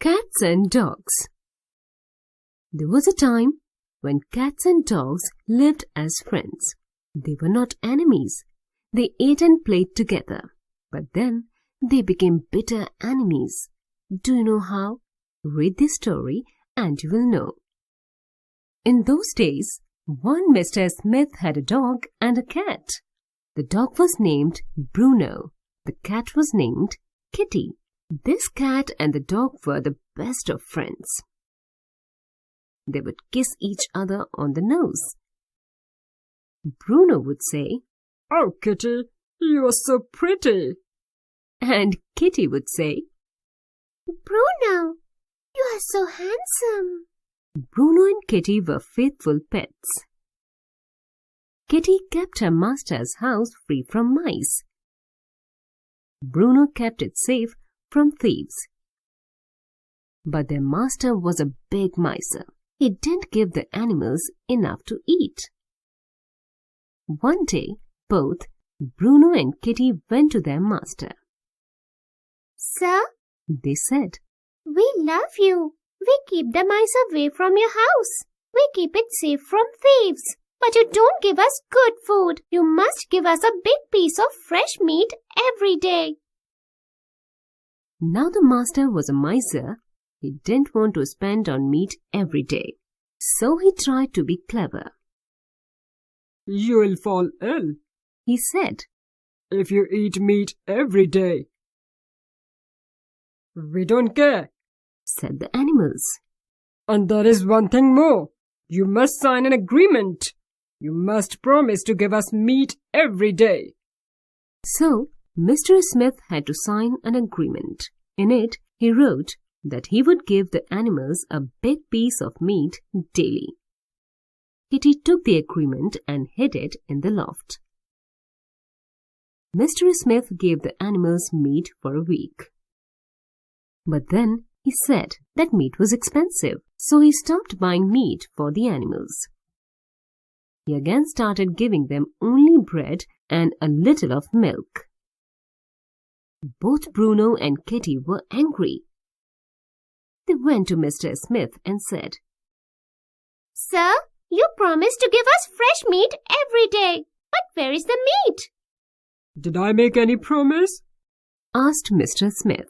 Cats and Dogs. There was a time when cats and dogs lived as friends. They were not enemies. They ate and played together. But then they became bitter enemies. Do you know how? Read this story and you will know. In those days, one Mr. Smith had a dog and a cat. The dog was named Bruno. The cat was named Kitty. This cat and the dog were the best of friends. They would kiss each other on the nose. Bruno would say, "Oh, Kitty, you are so pretty." And Kitty would say, "Bruno, you are so handsome." Bruno and Kitty were faithful pets. Kitty kept her master's house free from mice. Bruno kept it safe from thieves. But their master was a big miser. He didn't give the animals enough to eat. One day, both Bruno and Kitty went to their master. "Sir," they said, "we love you. We keep the mice away from your house. We keep it safe from thieves. But you don't give us good food. You must give us a big piece of fresh meat every day." Now the master was a miser. He didn't want to spend on meat every day. So he tried to be clever. "You will fall ill," he said, "if you eat meat every day." "We don't care," said the animals. "And there is one thing more. You must sign an agreement. You must promise to give us meat every day." So Mr. Smith had to sign an agreement. In it, he wrote that he would give the animals a big piece of meat daily. Kitty took the agreement and hid it in the loft. Mr. Smith gave the animals meat for a week. But then he said that meat was expensive, so he stopped buying meat for the animals. He again started giving them only bread and a little of milk. Both Bruno and Kitty were angry. They went to Mr. Smith and said, "Sir, you promised to give us fresh meat every day. But where is the meat?" "Did I make any promise?" asked Mr. Smith.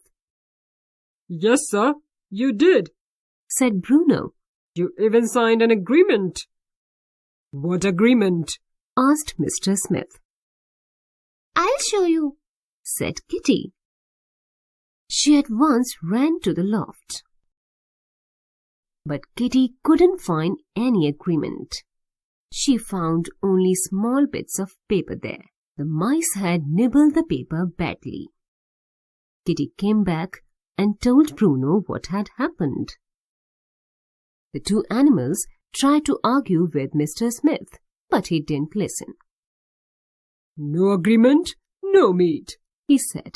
"Yes, sir, you did," said Bruno. "You even signed an agreement." "What agreement?" asked Mr. Smith. "I'll show you," said Kitty. She at once ran to the loft. But Kitty couldn't find any agreement. She found only small bits of paper there. The mice had nibbled the paper badly. Kitty came back and told Bruno what had happened. The two animals tried to argue with Mr. Smith, but he didn't listen. "No agreement, no meat," he said.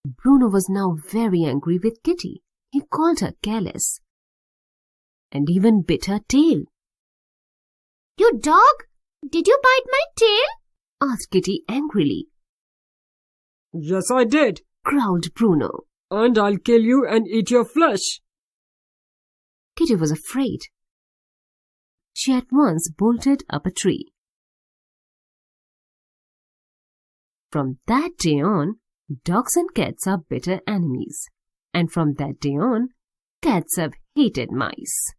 Bruno was now very angry with Kitty. He called her careless and even bit her tail. "You dog! Did you bite my tail?" asked Kitty angrily. "Yes, I did," growled Bruno. "And I'll kill you and eat your flesh." Kitty was afraid. She at once bolted up a tree. From that day on, dogs and cats are bitter enemies. And from that day on, cats have hated mice.